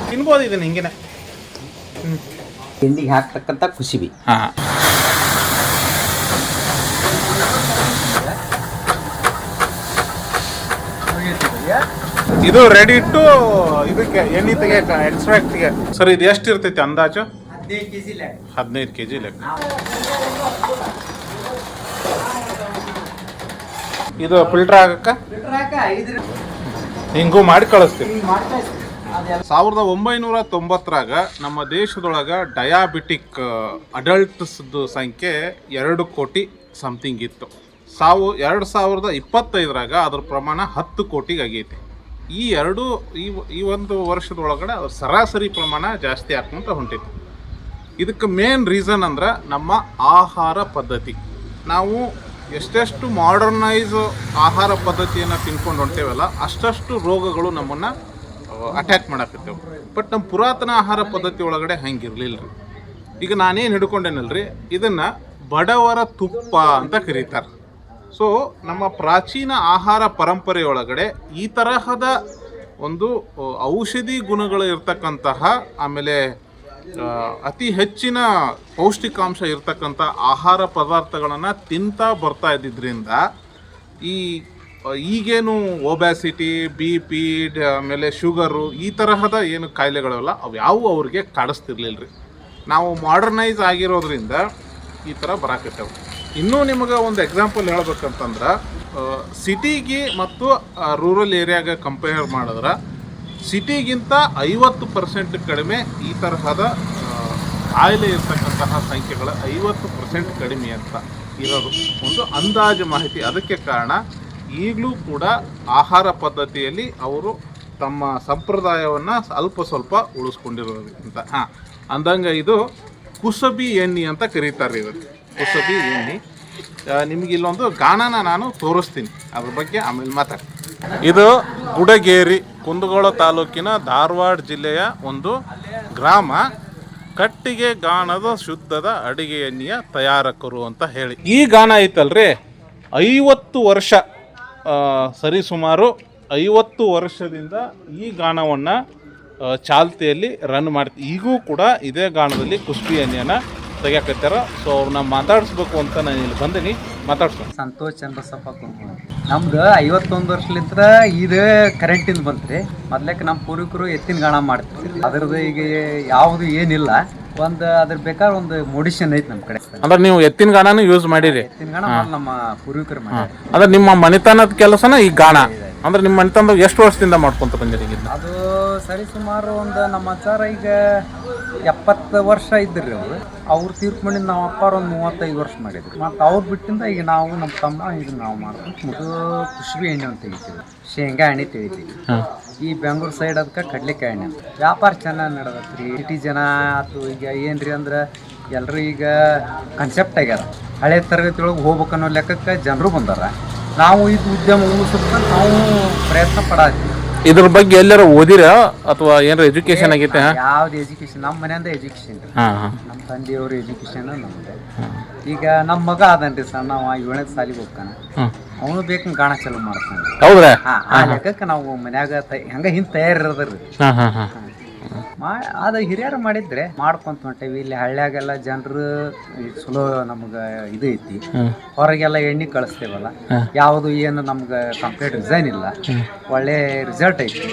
ತಿನ್ಬೋದು ಇದನ್ನು ಹಿಂಗೆ. ತಿಂಡಿಗೆ ಹಾಕ್ತಕ್ಕಂಥ ಕುಸುಬಿ. ಹಾಂ, ಇದು ರೆಡಿ ಟು ಇದಕ್ಕೆ ಎಣ್ಣೆ ತೆಗಿಯಕ್ಕೆ ಎಕ್ಸ್ಟ್ರಾಕ್ಟ್ಗೆ. ಸರ್ ಇದು ಎಷ್ಟು ಇರ್ತೈತಿ ಅಂದಾಜು? 15 kg ಲೆಕ್ಕ. ಇದು ಫಿಲ್ಟರ್ ಆಗಕ್ಕ ಹಿಂಗೂ ಮಾಡಿ ಕಳಿಸ್ತೀವಿ. 1990ರಾಗ ನಮ್ಮ ದೇಶದೊಳಗೆ ಡಯಾಬಿಟಿಕ್ ಅಡಲ್ಟ್ಸ್ದು ಸಂಖ್ಯೆ 2 ಕೋಟಿ ಸಮಥಿಂಗ್ ಇತ್ತು. 2025ರಾಗ ಅದ್ರ ಪ್ರಮಾಣ 10 ಕೋಟಿಗೆ ಆಗೈತಿ. ಈ ಒಂದು ವರ್ಷದೊಳಗಡೆ ಅದ್ರ ಸರಾಸರಿ ಪ್ರಮಾಣ ಜಾಸ್ತಿ ಆಗ್ಕೊಂತ ಹೊಂಟೈತಿ. ಇದಕ್ಕೆ ಮೇನ್ ರೀಸನ್ ಅಂದ್ರೆ ನಮ್ಮ ಆಹಾರ ಪದ್ಧತಿ. ನಾವು ಎಷ್ಟೆಷ್ಟು ಮಾಡರ್ನೈಸ್ ಆಹಾರ ಪದ್ಧತಿಯನ್ನು ತಿನ್ಕೊಂಡು ಹೊಂಟೇವಲ್ಲ ಅಷ್ಟಷ್ಟು ರೋಗಗಳು ನಮ್ಮನ್ನು ಅಟ್ಯಾಕ್ ಮಾಡಕತ್ತೇವೆ. ಬಟ್ ನಮ್ಮ ಪುರಾತನ ಆಹಾರ ಪದ್ಧತಿ ಒಳಗಡೆ ಹಂಗಿರಲಿಲ್ಲ ರೀ. ಈಗ ನಾನೇನು ಹಿಡ್ಕೊಂಡೇನಲ್ರಿ, ಇದನ್ನು ಬಡವರ ತುಪ್ಪ ಅಂತ ಕರೀತಾರೆ. ಸೊ ನಮ್ಮ ಪ್ರಾಚೀನ ಆಹಾರ ಪರಂಪರೆಯೊಳಗಡೆ ಈ ತರಹದ ಒಂದು ಔಷಧಿ ಗುಣಗಳು ಇರ್ತಕ್ಕಂತಹ, ಆಮೇಲೆ ಅತಿ ಹೆಚ್ಚಿನ ಪೌಷ್ಟಿಕಾಂಶ ಇರ್ತಕ್ಕಂಥ ಆಹಾರ ಪದಾರ್ಥಗಳನ್ನು ತಿಂತಾ ಬರ್ತಾ ಇದ್ದಿದ್ದರಿಂದ ಈಗೇನು ಒಬ್ಯಾಸಿಟಿ, BP, ಆಮೇಲೆ ಶುಗರು, ಈ ತರಹದ ಏನು ಕಾಯಿಲೆಗಳಲ್ಲ ಅವು ಯಾವುವು ಅವ್ರಿಗೆ ಕಾಡಿಸ್ತಿರ್ಲಿಲ್ಲ ರೀ. ನಾವು ಮಾಡರ್ನೈಸ್ ಆಗಿರೋದ್ರಿಂದ ಈ ಥರ ಬರಾಕತ್ತೇವೆ. ಇನ್ನೂ ನಿಮಗೆ ಒಂದು ಎಕ್ಸಾಂಪಲ್ ಹೇಳ್ಬೇಕಂತಂದ್ರೆ, ಸಿಟಿಗೆ ಮತ್ತು ರೂರಲ್ ಏರಿಯಾಗೆ ಕಂಪೇರ್ ಮಾಡಿದ್ರೆ ಸಿಟಿಗಿಂತ 50% ಕಡಿಮೆ ಈ ತರಹದ ಕಾಯಿಲೆ ಇರ್ತಕ್ಕಂತಹ ಸಂಖ್ಯೆಗಳ 50% ಕಡಿಮೆ ಅಂತ ಇರೋದು ಒಂದು ಅಂದಾಜು ಮಾಹಿತಿ. ಅದಕ್ಕೆ ಕಾರಣ ಈಗಲೂ ಕೂಡ ಆಹಾರ ಪದ್ಧತಿಯಲ್ಲಿ ಅವರು ತಮ್ಮ ಸಂಪ್ರದಾಯವನ್ನು ಸ್ವಲ್ಪ ಉಳಿಸ್ಕೊಂಡಿರೋದಕ್ಕಿಂತ ಅಂದಂಗೆ ಇದು ಕುಸುಬಿ ಎಣ್ಣೆ ಅಂತ ಕರೀತಾರೆ. ಇವತ್ತು ಕುಸುಬಿ ಎಣ್ಣೆ ನಿಮಗೆ ಇಲ್ಲೊಂದು ಗಾಣನ ನಾನು ತೋರಿಸ್ತೀನಿ, ಅದ್ರ ಬಗ್ಗೆ ಆಮೇಲೆ ಮಾತಾಡ್ತೀನಿ. ಇದು ಗುಡಗೇರಿ, ಕುಂದಗೋಳ ತಾಲೂಕಿನ ಧಾರವಾಡ ಜಿಲ್ಲೆಯ ಒಂದು ಗ್ರಾಮ. ಕಟ್ಟಿಗೆ ಗಾಣದ ಶುದ್ಧದ ಅಡಿಗೆ ಎಣ್ಣೆಯ ತಯಾರಕರು ಅಂತ ಹೇಳಿ ಈ ಗಾಣ ಐತಲ್ರಿ, 50 ವರ್ಷ ಸರಿಸುಮಾರು 50 ವರ್ಷದಿಂದ ಈ ಗಾಣವನ್ನು ಚಾಲ್ತಿಯಲ್ಲಿ ರನ್ ಮಾಡ್ತೀವಿ. ಈಗೂ ಕೂಡ ಇದೇ ಗಾಣದಲ್ಲಿ ಕುಸುಬಿ ಎಣ್ಣೆಯನ್ನು ತೆಗಿಯಾಕತ್ತಾರ. ಸೊ ಅವ್ರನ್ನ ಮಾತಾಡಿಸ್ಬೇಕು ಅಂತ ನಾನು ಇಲ್ಲಿ ಬಂದೀನಿ, ಮಾತಾಡ್ಸೋ. ಸಂತೋಷ್ ಚಂದ್ರಸಪ್ಪ ಕುಂತ್ಕೊಂಡು ನಮ್ದು 51 ವರ್ಷಲಿಂದ ಇದು ಕರೆಂಟಿಂದ ಬಂತ್ರಿ. ಮೊದ್ಲಕ್ಕೆ ನಮ್ಮ ಪೂರ್ವಿಕರು ಎತ್ತಿನ ಗಾಣ ಮಾಡ್ತಿರ್ತೀವಿ. ಅದ್ರದ್ದು ಈಗ ಯಾವುದು ಏನಿಲ್ಲ. ಅದ್ರ ಬೇಕಾದ್ರೆ ಒಂದು ಮೋಡಿಷನ್ ಐತಿ ನಮ್ಮ ಕಡೆ. ಅಂದ್ರೆ ನೀವು ಎತ್ತಿನ ಗಾಣನು ಯೂಸ್ ಮಾಡಿರಿ? ಎತ್ತಿನ ಗಾಣ ನಮ್ಮ ಪೂರ್ವಿಕರು ಮಾಡಿ. ಅಂದ್ರೆ ನಿಮ್ಮ ಮನೆತನದ ಕೆಲಸನ ಈ ಗಾಣ ಅಂದ್ರೆ ನಿಮ್ಮ ಮನೆತನದ ಎಷ್ಟು ವರ್ಷದಿಂದ ಮಾಡ್ಕೊಂತ ಬಂದಿರಿ? ಅದು ಸರಿ ಸುಮಾರು ಒಂದು ನಮ್ಮ ಅಚ್ಚಾರ ಈಗ 70 ವರ್ಷ ಇದ್ರಿ ಅವ್ರು ತೀರ್ಕೊಂಡಿದ್ದು. ನಮ್ಮ ಅಪ್ಪಾರ ಒಂದು 35 ವರ್ಷ ಮಾಡಿದ್ರು. ಮತ್ತು ಅವ್ರು ಬಿಟ್ಟಿಂದ ಈಗ ನಾವು ನಮ್ಮ ತಮ್ಮ ಈಗ ನಾವು ಮಾಡ್ಕೊಂಡು ಕುಸುಬಿ ಎಣ್ಣೆ ಅಂತ ತೆಗಿತೀವಿ, ಶೇಂಗಾ ಎಣ್ಣೆ ತೆಗಿತೀವಿ. ಈ ಬೆಂಗಳೂರು ಸೈಡ್ ಅದಕ್ಕೆ ಕಡ್ಲೆಕಾಯಿ ಎಣ್ಣೆ ಅಂತ ವ್ಯಾಪಾರ ಚೆನ್ನಾಗಿ ನಡೆದತ್ರಿ. ಸಿಟಿ ಜನ ಆಯ್ತು ಈಗ ಏನ್ರಿ ಅಂದ್ರೆ ಎಲ್ಲರೂ ಈಗ ಕನ್ಸೆಪ್ಟ್ ಆಗ್ಯಾರ. ಹಳೆ ತರಗತಿ ಒಳಗೆ ಹೋಗ್ಬೇಕನ್ನೋ ಲೆಕ್ಕಕ್ಕೆ ಜನರು ಬಂದಾರ. ನಾವು ಇದು ಉದ್ಯಮ ಉಳಿಸೋದಕ್ಕೆ ನಾವು ಪ್ರಯತ್ನ ಪಡಾತೀವಿ. ಇದ್ರ ಬಗ್ಗೆ ಎಲ್ಲರೂ ಓದಿರ ಅಥವಾ ಏನಾರ ಎಜುಕೇಶನ್ ಆಗೈತೆ? ಯಾವ್ದು ಎಜುಕೇಶನ್ ನಮ್ಮ ಮನೆಯಿಂದ ಎಜುಕೇಶನ್, ನಮ್ಮ ತಂದೆಯವ್ರ ಎಜುಕೇಶನ್ ನಮ್ದು. ಈಗ ನಮ್ಮ ಮಗ ಅದನ್ರಿ ಸಣ್ಣ, 7ನೇ ಸಾಲಿಗೆ ಹೋಗ್ತಾನ. ಅವನು ಬೇಕಂಗೆ ಗಾಣ ಚಾಲು ಮಾಡ್ತಾನೆ. ಹೌದ್ರಾ? ಆ ಲೆಕ್ಕಕ್ಕೆ ನಾವು ಮನ್ಯಾಗ ಹಂಗ ಹಿಂದೆ ತಯಾರಿರೋದ್ರಿ. ಅದು ಹಿರಿಯರು ಮಾಡಿದ್ರೆ ಮಾಡ್ಕೊಂತ ಹೊಂಟೇವಿ. ಇಲ್ಲಿ ಹಳ್ಳ್ಯಾಗೆಲ್ಲ ಜನರು ಚಲೋ ನಮ್ಗೆ ಇದು ಐತಿ. ಹೊರಗೆಲ್ಲ ಎಣ್ಣೆ ಕಳಿಸ್ತೇವಲ್ಲ, ಯಾವುದು ಏನು ನಮ್ಗೆ ಕಂಪ್ಲೀಟ್ ರಿಸೈನ್ ಇಲ್ಲ, ಒಳ್ಳೆ ರಿಸಲ್ಟ್ ಐತಿ.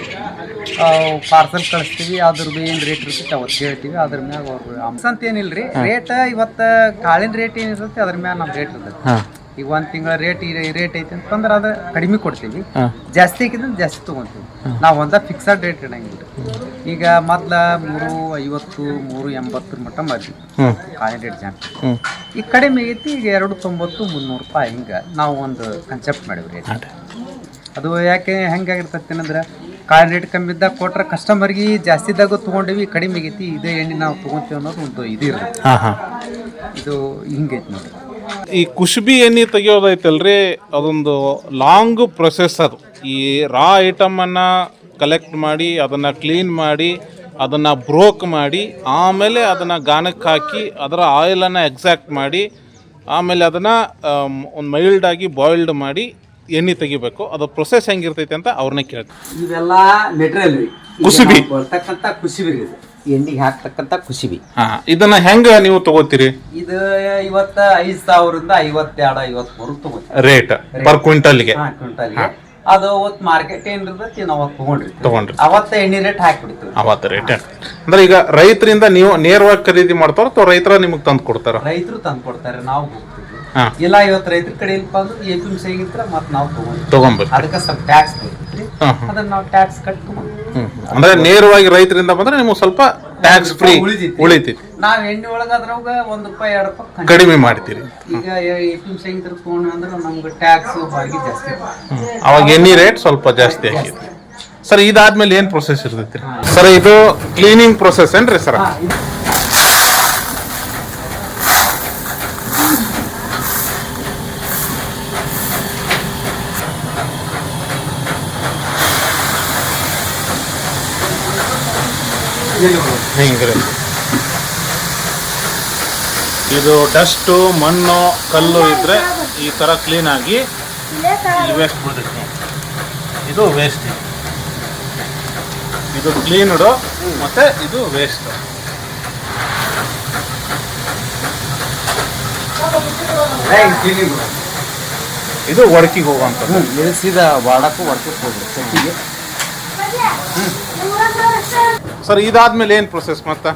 ಪಾರ್ಸಲ್ ಕಳಿಸ್ತೀವಿ, ಅದ್ರದ್ದು ಏನು ರೇಟ್ ಇರ್ತೈತಿ ಅವತ್ತು ಹೇಳ್ತೀವಿ. ಅದ್ರ ಮ್ಯಾಗ ಅವ್ರು ಅಂತ ಏನಿಲ್ರಿ. ರೇಟ್ ಇವತ್ತು ಕಾಳಿನ ರೇಟ್ ಏನಿರ್ತೈತಿ ಅದ್ರ ಮ್ಯಾಗ ನಮ್ಮ ರೇಟ್ ಇರ್ತೈತಿ. ಈಗ 1 ತಿಂಗಳ ರೇಟ್ ಐತಿ ಅಂತಂದ್ರೆ ಅದು ಕಡಿಮೆ ಕೊಡ್ತೀವಿ. ಜಾಸ್ತಿ ಹಾಕಿದ್ರೆ ಜಾಸ್ತಿ ತೊಗೊತೀವಿ. ನಾವು ಒಂದ ಫಿಕ್ಸಡ್ ರೇಟ್ ಇಡಂಗಿಲ್ಲ. ಈಗ ಮೊದ್ಲ 350, 380 ಮಟ್ಟ ಮಾಡ್ತೀವಿ ಕಾಳಿನ ರೇಟ್ ಜಾಸ್ತಿ. ಈಗ ಕಡಿಮೆ ಆಗೈತಿ. ಈಗ 290, 300 ರೂಪಾಯಿ ಹಿಂಗೆ ನಾವು ಒಂದು ಕನ್ಸೆಪ್ಟ್ ಮಾಡಿವಿ ರೇಟ್. ಅದು ಯಾಕೆ ಹೆಂಗಾಗಿರ್ತೈತಿ ಅಂದ್ರೆ ಕಾಳಿನ ರೇಟ್ ಕಮ್ಮಿ ಇದ್ದಾಗ ಕೊಟ್ರೆ ಕಸ್ಟಮರ್ಗೆ, ಜಾಸ್ತಿ ಇದ್ದಾಗ ತೊಗೊಂಡಿವಿ, ಕಡಿಮೆ ಆಗೈತಿ ಇದೇ ಎಣ್ಣೆ ನಾವು ತೊಗೊತೀವಿ ಅನ್ನೋದು ಒಂದು ಇದು ಇರುತ್ತೆ. ಇದು ಹಿಂಗೈತಿ ನೋಡಿ. ಈ ಕುಸುಬಿ ಎಣ್ಣೆ ತೆಗಿಯೋದೈತಲ್ರಿ, ಅದೊಂದು ಲಾಂಗ್ ಪ್ರೊಸೆಸ್. ಅದು ಈ ರಾ ಐಟಮನ್ನು ಕಲೆಕ್ಟ್ ಮಾಡಿ, ಅದನ್ನು ಕ್ಲೀನ್ ಮಾಡಿ, ಅದನ್ನು ಬ್ರೋಕ್ ಮಾಡಿ, ಆಮೇಲೆ ಅದನ್ನು ಗಾಣಕ್ಕೆ ಹಾಕಿ ಅದರ ಆಯಿಲನ್ನು ಎಕ್ಸಾಕ್ಟ್ ಮಾಡಿ, ಆಮೇಲೆ ಅದನ್ನು ಒಂದು ಮೈಲ್ಡಾಗಿ ಬಾಯ್ಲ್ಡ್ ಮಾಡಿ ಎಣ್ಣೆ ತೆಗಿಬೇಕು. ಅದು ಪ್ರೊಸೆಸ್ ಹೆಂಗಿರ್ತೈತೆ ಅಂತ ಅವ್ರನ್ನ ಕೇಳ್ತೀವಿ. ಇವೆಲ್ಲ ಮೆಟೀರಿಯಲ್ ರೀ. ಕುಸುಬಿ ಬರ್ತಕ್ಕಂಥ ಕುಸುಬಿ ರೀ ಇದು, ಎಣ್ಣಿಗೆ ಹಾಕ್ತಕ್ಕಂಥ ಕುಸುಬಿ. ಇದನ್ನ ಹೆಂಗ ನೀವು ತಗೋತೀರಿ? ಇದು ಇವತ್ತ 5,000 52-53 ತಗೋತೀವಿ ರೇಟ್ ಪರ್ ಕ್ವಿಂಟಲ್ಗೆ. ಕ್ವಿಂಟಲ್ಗೆ. ಅದು ಅವತ್ತು ಮಾರ್ಕೆಟ್ ಏನ್ ಇರ್ತೈತಿ ನಾವು ತಗೊಂಡ್ರಿ ಅವತ್ತ ಎಣ್ಣೆ ರೇಟ್ ಹಾಕ್ಬಿಡ್ತೀವಿ. ಅವತ್ತ ರೇಟ್ ಅಂದ್ರೆ ಈಗ ರೈತರಿಂದ ನೀವು ನೇರವಾಗಿ ಖರೀದಿ ಮಾಡ್ತಾರ ಅಥವಾ ರೈತರ ನಿಮ್ಗೆ ತಂದು ಕೊಡ್ತಾರ? ರೈತರು ತಂದು ಕೊಡ್ತಾರೆ, ನಾವು ಹೋಗ್ತೀವಿ. ಇಲ್ಲ ಇವತ್ತು ರೈತರ ಕಡೆ ಇಲ್ಪ ಅಂದ್ರೆ APMC ಆಗಿದ್ರೆ ಮತ್ತೆ ನಾವು ತಗೊಂಡ್ಬರ್ತೀವಿ. ಅದಕ್ಕೆ ಸ್ವಲ್ಪ ಟ್ಯಾಕ್ಸ್ ಬರ್ತೈತ್ರಿ, ಅದನ್ನ ನಾವು ಟ್ಯಾಕ್ಸ್ ಕಟ್ಟಿ ಅಂದ್ರೆ ನೇರವಾಗಿ ರೈತರಿಂದ ಬಂದ್ರೆ ನಿಮ್ಗೆ ಸ್ವಲ್ಪ ಟ್ಯಾಕ್ಸ್ ಫ್ರೀ ಉಳಿತೈತಿ. ನಾವ್ ಎಣ್ಣೆ ಒಳಗಾದ್ರಾಗ ₹1-2 ಕಡಿಮೆ ಮಾಡ್ತೀರಿ. ಈಗ APMC ಆಗಿದ್ರೆ ತಗೊಂಡ್ವಿ ಅಂದ್ರೆ ನಮ್ಗೆ ಟ್ಯಾಕ್ಸ್ ಬಾಡಿಗೆ ಜಾಸ್ತಿ, ಅವಾಗ ಎಣ್ಣೆ ರೇಟ್ ಸ್ವಲ್ಪ ಜಾಸ್ತಿ ಆಗಿದೆ. ಸರ್ ಇದಾದ್ಮೇಲೆ ಏನ್ ಪ್ರೊಸೆಸ್ ಇರ್ತೈತಿ ಸರ್? ಇದು ಕ್ಲೀನಿಂಗ್ ಪ್ರೊಸೆಸ್ ಏನ್ರಿ ಸರ್? ಹಿಂಗ್ರಿ ಇದು ಡಸ್ಟು ಮಣ್ಣು ಕಲ್ಲು ಇದ್ರೆ ಈ ತರ ಕ್ಲೀನ್ ಆಗಿ ವೇಸ್ಟ್ ಬಿಡ್ತೈತಿ. ಇದು ವೇಸ್ಟ್, ಇದು ಕ್ಲೀನ್ಡ್ ಮತ್ತೆ ಇದು ವೇಸ್ಟ್. ಇದು ಒಡಕಿಗೆ ಹೋಗುವಂಥದ್ದು. ಇಳಿಸಿದ ವಾಡಕ್ಕೂ ಒಡಕಕ್ಕೆ ಹೋಗ್ರಿ ಚಟ್ಟಿಗೆ. ಸರ್ ಇದಾದ್ಮೇಲೆ ಏನ್ ಪ್ರೊಸೆಸ್ ಮತ್ತ?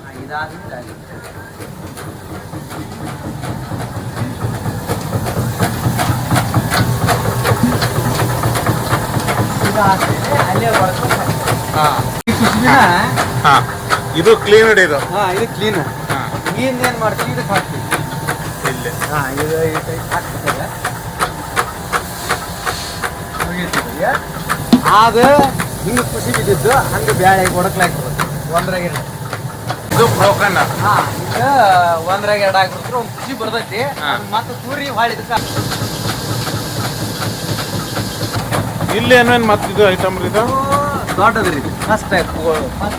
ಇದು ಕ್ಲೀನ್ಡ್ ಇದು. ಇದು ಕ್ಲೀನ್. ಏನ್ ಮಾಡ್ತೀವಿ ಇದಕ್ಕೆ ಹಾಕ್ತೀವಿ ಇಲ್ಲೇ. ಇದು ಹಾಕ್ತಿದ್ದಾರೆ ಅದು ಹಿಂಗೆ ಖುಷಿ ಬಿದ್ದಿದ್ದು ಹಂಗೆ ಬ್ಯಾಳೆ ಒಡಕ್ಲಾಕ್ತದೆ. ಒಂದ್ರಾಗ ಇದು ಬ್ರೋಕನ್. ಈಗ ಒಂದ್ರಾಗ 2 ಹಾಕ್ಬಿಟ್ರೆ ಒಂದು ಖುಷಿ ಬರ್ತೈತಿ. ಮತ್ತೆ ತೂರಿ ಹೊಳ್ಳಿ ಇದಕ್ಕೆ ಇಲ್ಲಿ ಏನೇನು ಮತ್ತೆ ಇದು ಐಟಮ್ ಇದು ದೊಡ್ಡದ್ರಿ. ಫಸ್ಟ್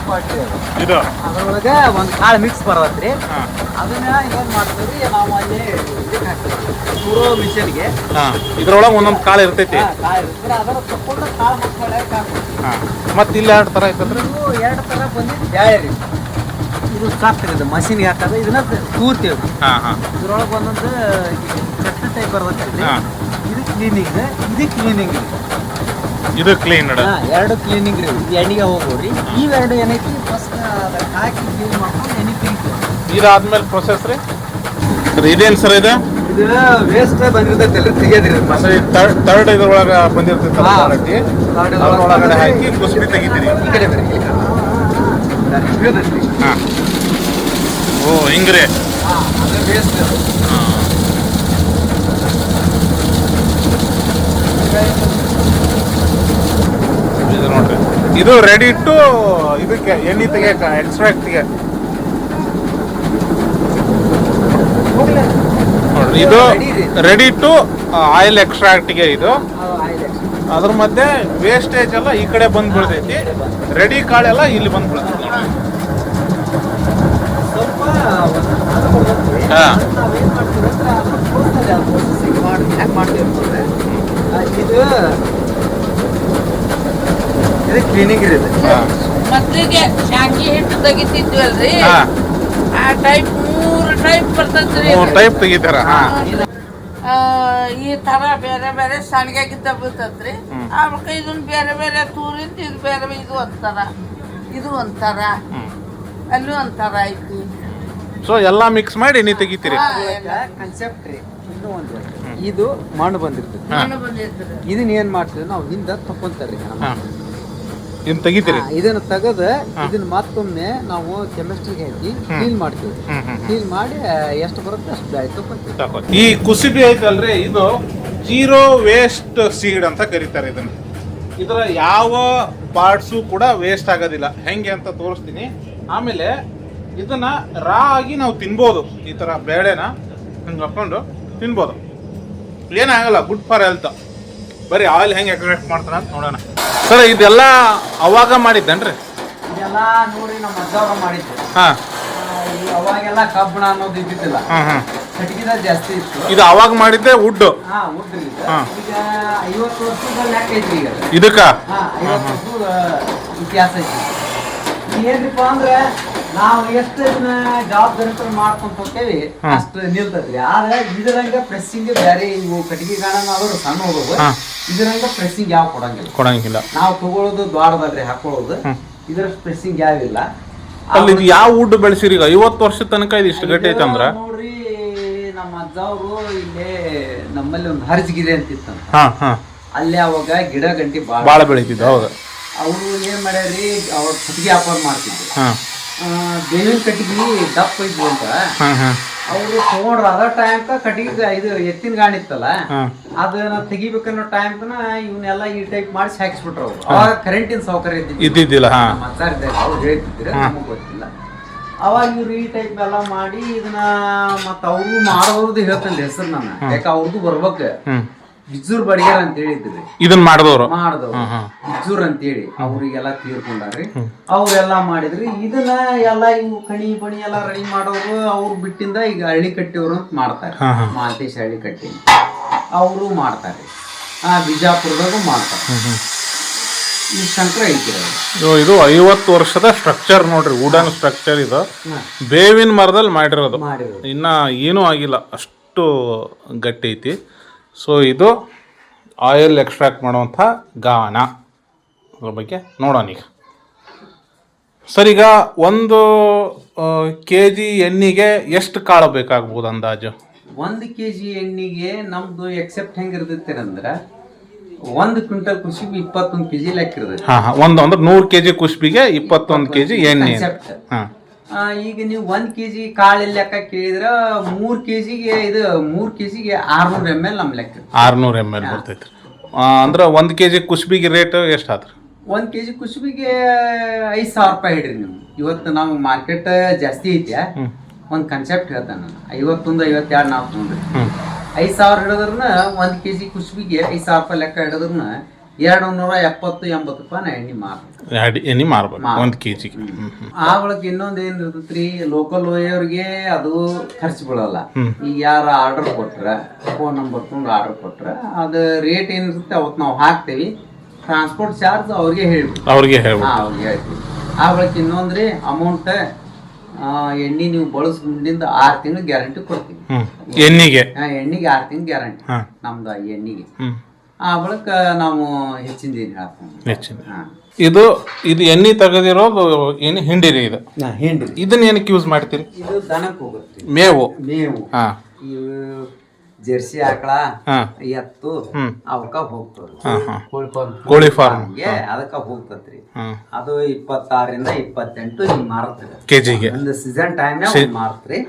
ಕ್ವಾಲಿಟಿ ಇದು ಅದ್ರೊಳಗೆ ಒಂದು ಕಾಳು ಮಿಕ್ಸ್ ಬರತ್ರಿ. ಅದನ್ನ ಏನ್ ಮಾಡ್ತೀವಿ ನಾವು ಅಲ್ಲಿ ಇದಕ್ಕೆ ಹಾಕ್ತೀವಿ ತೂರೋ ಮಿಷನ್ಗೆ. ಇದ್ರೊಳಗೆ ಒಂದೊಂದು ಕಾಳು ಇರ್ತೈತಿ. ಕಾಳು ಇರ್ತದೆ, ಅದರ ತಗೊಂಡು ಕಾಳು ಹಾಕ್ತೀವಿ. ಮತ್ತೆ ಇಲ್ಲಿ 2 ತರ ಐತಂದ್ರೆ 2 ತರ ಬಂದಿದ್ದು ಬ್ಯಾಳೆ ರೀ. ಇದು ಸಾಕ್ತಿರಿ, ಇದು ಮಷಿನ್ಗೆ ಹಾಕೋದು, ಇದನ್ನ ತೂರ್ತೀವಿ. ಇದ್ರೊಳಗೆ ಒಂದೊಂದು ಚಟ್ನಿ ಟೈಪ್ ಬರ್ತೈತಿ. ಇದು ಕ್ಲೀನಿಂಗ್, ಇದು ಕ್ಲೀನಿಂಗ್. ಇದು ಕ್ಲೀನ್ 2 ಕ್ಲೀನಿಂಗ್ ರೀ. ಎಣ್ಣೆಗೆ ಹೋಗೋರಿ. ಇವೆರಡು ಏನೈತಿ ಫಸ್ಟ್ ಹಾಕಿ ಕ್ಲೀನ್ ಮಾಡ್ಕೊಂಡು ಎಣ್ಣೆ ತಿಂತೀವಿ. ಇದಾದ್ಮೇಲೆ ಪ್ರೊಸೆಸ್ ರೀ. ಇದೇನು ಸರ್ ಇದು? ಇದು ವೇಸ್ಟ್ ಬಂದಿರ್ತೈತಲ್ಲ ತೆಗಿಯೋದ್ರಿ. ಥರ್ಡ್ ಇದ್ರೊಳಗೆ ಬಂದಿರ್ತೈತಲ್ಲ ಅದ್ರೊಳಗಡೆ ಹಾಕಿ ಕುಸುಬಿ ತೆಗಿತೀರಿ. ಈ ಕಡೆ ಬರ್ರಿ. ಓ ಹಿಂಗ್ರಿ. ಅದು ವೇಸ್ಟ್. ಇದು ನೋಡ್ರಿ, ಇದು ರೆಡಿ ಟು ಇದಕ್ಕೆ ಎಣ್ಣೆ ತೆಗಿಯಕ ಎಕ್ಸ್ಟ್ರಾಕ್ಟ್ಗೆ ನೋಡ್ರಿ. ಇದು ರೆಡಿ ಟು ಆಯಿಲ್ ಎಕ್ಸ್ಟ್ರಾಕ್ಟ್ಗೆ. ಇದು ಅದ್ರ ಮಧ್ಯೆ ವೇಸ್ಟೇಜ್ ಎಲ್ಲ ಈ ಕಡೆ ಬಂದು ಬೀಳ್ತೈತಿ. ರೆಡಿ ಕಾಳೆಲ್ಲ ಇಲ್ಲಿ ಬಂದು ಬೀಳ್ತೈತಿ ನೋಡ್ರಿ. ಇದು ಕ್ಲೀನಿಂಗ್ ಇರುತ್ತೆ. ಮಕ್ಕಳಿಗೆ ಶಾಂಗಿ ಹಿಟ್ಟು ತೆಗಿತಿದ್ವಲ್ರಿ, ಆ ಟೈಪ್ 3 ಟೈಪ್ ಬರ್ತದ್ರಿ. 3 ಟೈಪ್ ತೆಗಿತಾರ. ಈ ತರ ಬೇರೆ ಬೇರೆ ಸಣ್ಗಾಗಿದ್ದ ಬರ್ತದ್ರಿ. ಆಮೇಲೆ ಇದನ್ನ ಬೇರೆ ಬೇರೆ ತೂರಿಂದ ಇದು ಬೇರೆ, ಇದು ಒಂಥರ, ಇದು ಒಂಥರ, ಅಲ್ಲೂ ಒಂಥರ ಐತಿ. ಸೊ ಎಲ್ಲ ಮಿಕ್ಸ್ ಮಾಡಿ ಎಣ್ಣೆ ತೆಗಿತೀರಿ. ಕನ್ಸೆಪ್ಟ್ ರೀ. ಇದು ಒಂದು ಇದು ಮಣ್ಣು ಬಂದಿರ್ತದೆ. ಮಣ್ಣು ಬಂದಿರ್ತದೆ. ಇದನ್ನ ಏನ್ ಮಾಡ್ತೀವಿ ನಾವು ಹಿಂದ ತಕೊಂತಾರ್ರಿ. ಇದನ್ನ ತೆಗಿತೀರಿ. ಇದನ್ನ ತೆಗೆದ ಇದನ್ನ ಮತ್ತೊಮ್ಮೆ ನಾವು ಕೆಮಿಸ್ಟ್ರಿಗೆ ಹಾಕಿ ಕ್ಲೀನ್ ಮಾಡ್ತೀವಿ. ಕ್ಲೀನ್ ಮಾಡಿ ಎಷ್ಟು ಬರುತ್ತೆ ಅಷ್ಟು ಬ್ಯಾಳೆ ತಕೊಂತೀವಿ. ಈ ಕುಸುಬಿ ಐತಲ್ರಿ, ಇದು 0 ವೇಸ್ಟ್ ಸೀಡ್ ಅಂತ ಕರೀತಾರೆ ಇದನ್ನ. ಇದರ ಯಾವ ಪಾರ್ಟ್ಸು ಕೂಡ ವೇಸ್ಟ್ ಆಗೋದಿಲ್ಲ. ಹೆಂಗೆ ಅಂತ ತೋರಿಸ್ತೀನಿ. ಆಮೇಲೆ ಇದನ್ನ ರಾ ಆಗಿ ನಾವು ತಿನ್ಬೋದು. ಈ ತರ ಬೇಳೆನ ಹಿಂಗೆ ಹಾಕೊಂಡು ತಿನ್ಬೋದು, ಏನಾಗಲ್ಲ. Good for health. ಬರೀ ಆಯಿಲ್ ಹೆಂಗೆ ಎಕ್ಸ್ಟ್ರಾಕ್ಟ್ ಮಾಡ್ತಾರ ಅಂತ ನೋಡೋಣ. ಸರ್ ಇದೆಲ್ಲ ಅವಾಗ ಮಾಡಿದ್ದೇನ್ರಿ? ಇದೆಲ್ಲ ನೋಡಿ ನಮ್ಮ ಅಜ್ಜವ್ರ ಮಾಡಿದ್ರು. ಅವಾಗೆಲ್ಲ ಕಬ್ಬಣ ಅನ್ನೋದು ಇದ್ದಿದ್ದಿಲ್ಲ. ಕಟ್ಟಿಗೆದ ಜಾಸ್ತಿ ಇತ್ತು. ಇದು ಅವಾಗ ಮಾಡಿದ್ದೆ ವುಡ್. ವುಡ್ ಈಗ 50 ವರ್ಷದ ಲೆಕ್ಕ ಐತ್ರಿ. ಈಗ ಇದಕ್ಕ 50 ವರ್ಷದ ಇತಿಹಾಸ ಐತಿ. ಏನ್ರಿಪ್ಪ ಅಂದ್ರೆ ನಾವು ಎಷ್ಟು ಜವಾಬ್ದಾರಿ ಮಾಡ್ಕೊಂತ ಹೋಗ್ತೇವಿ ಅಷ್ಟು ನಿಲ್ತದ್ರಿ. ಆದ್ರೆ ಇದ್ರಂಗ ಪ್ರೆಸ್ಸಿಂಗ್ ಬೇರೆ ಇವು ಕಟ್ಟಿಗೆ ಗಾಣನ ಆದ್ರು ಸಣ್ಣ ಹೋಗೋದು, ಇದ್ರಂಗ ಪ್ರೆಸ್ಸಿಂಗ್ ಯಾವ ಕೊಡಂಗಿಲ್ಲ. ನಾವು ತಗೊಳ್ಳೋದು ದ್ವಾರದಲ್ರಿ ಹಾಕೊಳ್ಳೋದು, ಇದ್ರಷ್ಟು ಪ್ರೆಸ್ಸಿಂಗ್ ಯಾವಿಲ್ಲ. ಅಲ್ಲಿ ಇದು ಯಾವ ವುಡ್ ಬೆಳೆಸಿರಿ? ಈಗ 50 ವರ್ಷ ತನಕ ಇದು ಇಷ್ಟು ಗಟ್ಟಿ ಐತಂದ್ರ ನೋಡ್ರಿ, ನಮ್ಮ ಅಜ್ಜ ಅವರು ಇಲ್ಲೇ ನಮ್ಮಲ್ಲಿ ಒಂದು ಹರ್ಜಗಿರಿ ಅಂತಿತ್ತಂತ. ಅಲ್ಲಿ ಅವಾಗ ಗಿಡ ಗಂಟಿ ಬಾಳ ಬೆಳಿತಿದ್ದ. ಹೌದು, ಅವರು ಏನ್ ಮಾಡ್ಯಾರಿ, ಅವ್ರ ಕಟ್ಟಿಗೆ ವ್ಯಾಪಾರ ಮಾಡ್ತಿದ್ರು. ಬೇವಿನ ಕಟ್ಟಿಗೆ ದಪ್ಪ ಇದ್ವು ಅಂತ ಅವರು ತಗೊಂಡ್ರ. ಅದ ಟೈಮ್ ಕಟ್ಟಿಗೆ ಇದು ಎತ್ತಿನ ಗಾಣಿ ಇತ್ತಲ್ಲ, ಅದನ್ನ ತೆಗಿಬೇಕನ್ನೋ ಟೈಮ್ ಇವನ್ನೆಲ್ಲ ಈ ಟೈಪ್ ಮಾಡಿಸಿ ಹಾಕಿಸ್ಬಿಟ್ರು. ಅವ್ರು ಅವಾಗ ಕರೆಂಟಿನ ಸೌಕರ್ಯ ಇದ್ದಿದ್ದಿಲ್ಲ. ಅವ್ರು ಹೇಳ್ತಿದ್ರು, ನಮಗ್ ಗೊತ್ತಿಲ್ಲ. ಅವಾಗ ಇವ್ರು ಈ ಟೈಪ್ ಎಲ್ಲ ಮಾಡಿ ಇದನ್ನ ಮತ್ತ ಅವ್ರು ಮಾಡೋರ್ದು ಹೇಳ್ತಲ್ಲ ಹೆಸರು ನಾನು, ಯಾಕೆ ಅವ್ರದ್ದು ಬರ್ಬೇಕು. ಬಿಜೂರ್ ಬಡಿಯಾರ ಅಂತ ಹೇಳಿದ್ರಿ ಇದನ್ನ ಮಾಡಿದವ್ರು ಬಿಜೂರ್ ಅಂತೇಳಿ, ಅವ್ರಿಗೆಲ್ಲ ತೀರ್ಕೊಂಡ್ರಿ. ಅವ್ರೆಲ್ಲ ಮಾಡಿದ್ರಿ. ಇದನ್ನ ಎಲ್ಲ ಇವು ಕಣಿ ಬಣಿ ಎಲ್ಲ ರೆಡಿ ಮಾಡೋರು ಅವ್ರು ಬಿಟ್ಟಿಂದ ಈಗ ಹಳ್ಳಿ ಕಟ್ಟಿಯವರು ಅಂತ ಮಾಡ್ತಾರೆ. ಮಾಲ್ತೇಶ್ ಹಳ್ಳಿ ಕಟ್ಟಿ ಅವರು ಮಾಡ್ತಾರೆ, ಬಿಜಾಪುರದಾಗೂ ಮಾಡ್ತಾರೆ. ಈ ಶಂಕರ ಐತಿ ಇದು 50 ವರ್ಷದ ಸ್ಟ್ರಕ್ಚರ್ ನೋಡ್ರಿ, ವುಡನ್ ಸ್ಟ್ರಕ್ಚರ್. ಇದು ಬೇವಿನ ಮರದಲ್ಲಿ ಮಾಡಿರೋದು, ಇನ್ನ ಏನೂ ಆಗಿಲ್ಲ, ಅಷ್ಟು ಗಟ್ಟಿ ಐತಿ. ಸೊ ಇದು ಆಯಿಲ್ ಎಕ್ಸ್ಟ್ರಾಕ್ಟ್ ಮಾಡುವಂಥ ಗಾಣ. ಅದ್ರ ಬಗ್ಗೆ ನೋಡೋಣ ಈಗ. ಸರ್, ಈಗ 1 kg ಎಣ್ಣೆಗೆ ಎಷ್ಟು ಕಾಳು ಬೇಕಾಗ್ಬೋದು ಅಂದಾಜು? 1 kg ಎಣ್ಣೆಗೆ ನಮ್ದು ಎಕ್ಸೆಪ್ಟ್ ಹೆಂಗಿರ್ತೈತಿ ಅಂದ್ರೆ 1 ಕ್ವಿಂಟಲ್ ಕುಸುಬಿ 21 kg ಲೆಕ್ಕ ಇರ್ತೈತಿ. ಒಂದು ಅಂದ್ರೆ 100 kg ಕುಸುಬಿಗೆ 21 kg ಎಣ್ಣೆ. ಈಗ ನೀವು 1 kg ಕಾಳು ಲೆಕ್ಕ ಕೇಳಿದ್ರ 3 kgಗೆ ಇದು 3 kgಗೆ 600 ml ನಮ್ ಲೆಕ್ಕ 600 ml ಬರ್ತೈತ್ರಿ. ಅಂದ್ರೆ 1 kg ಕುಸುಬಿಗೆ ರೇಟ್ ಎಷ್ಟು ಆತ್ರಿ? 1 kg ಕುಸುಬಿಗೆ 5,000 ರೂಪಾಯಿ ಹಿಡ್ರಿ ನೀವು. ಇವತ್ತು ನಾವು ಮಾರ್ಕೆಟ್ ಜಾಸ್ತಿ ಐತಿ, ಒಂದು ಕನ್ಸೆಪ್ಟ್ ಹೇಳ್ತಾನೆ ನಾನು. 51 52 ನಾವು ತೊಗೊಂಡ್ರಿ 5,000 ಹಿಡಿದ್ರನ 1 kg ಕುಸುಬಿಗೆ 5,000 ರೂಪಾಯಿ ಲೆಕ್ಕ ಹಿಡಿದ್ರನ 270-80 ರೂಪಾಯಿ ಎಣ್ಣೆ ಮಾರ್ಬೇಕು 1 kg. ಆ ಒಳಗೆ ಇನ್ನೊಂದು ಏನ್ ಇರ್ತೈತ್ರಿ, ಲೋಕಲ್ ಒಯ್ಯೋರಿಗೆ ಅದು ಖರ್ಚು ಬೀಳಲ್ಲ. ಈಗ ಯಾರ ಆರ್ಡರ್ ಕೊಟ್ರ, ಫೋನ್ ನಂಬರ್ ತಗೊಂಡು ಆರ್ಡರ್ ಕೊಟ್ರ, ಅದು ರೇಟ್ ಏನಿರುತ್ತೆ ಅವತ್ತು ನಾವು ಹಾಕ್ತೇವಿ. ಟ್ರಾನ್ಸ್ಪೋರ್ಟ್ ಚಾರ್ಜ್ ಅವ್ರಿಗೆ ಹೇಳ್ತೀವಿ. ಹೇಳ್ತೀವಿ. ಆ ಒಳಗೆ ಇನ್ನೊಂದ್ರಿ ಅಮೌಂಟ್ ಎಣ್ಣೆ ನೀವು ಬಳಸ್ ಮುಂದಿಂದ 6 ತಿಂಗಳು ಗ್ಯಾರಂಟಿ ಕೊಡ್ತೀವಿ. ಎಣ್ಣೆಗೆ 6 ತಿಂಗಳು ಗ್ಯಾರಂಟಿ ನಮ್ದು ಎಣ್ಣೆಗೆ. ಆ ಬಳಿಕ ನಾವು ಹೆಚ್ಚಿನ ಇದು ಎಣ್ಣೆ ತೆಗೆದಿರೋದು ಏನು ಹಿಂಡಿರಿ? ಇದು ಹಿಂಡ್ರಿ. ಇದನ್ನ ಏನಕ್ಕೆ ಯೂಸ್ ಮಾಡ್ತೀರಿ? ಇದು ದನಕ್ಕೆ ಹೋಗುತ್ತೆ, ಮೇವು. ಜರ್ಸಿ ಆಕಳ ಎತ್ತು ಅವಕ್ಕ ಹೋಗ್ತವ್ರಿ. ಕೋಳಿ ಫಾರ್ಮ್ ಅದಕ್ಕ ಹೋಗ್ತತ್ರಿ. ಅದು 26 - 28 ಹಿಂಗ್ ಮಾರತ್ರಿ ಕೆಜಿಗೆ. ಒಂದು ಸೀಸನ್ ಟೈಮ್ ಮಾರತ್ರಿ.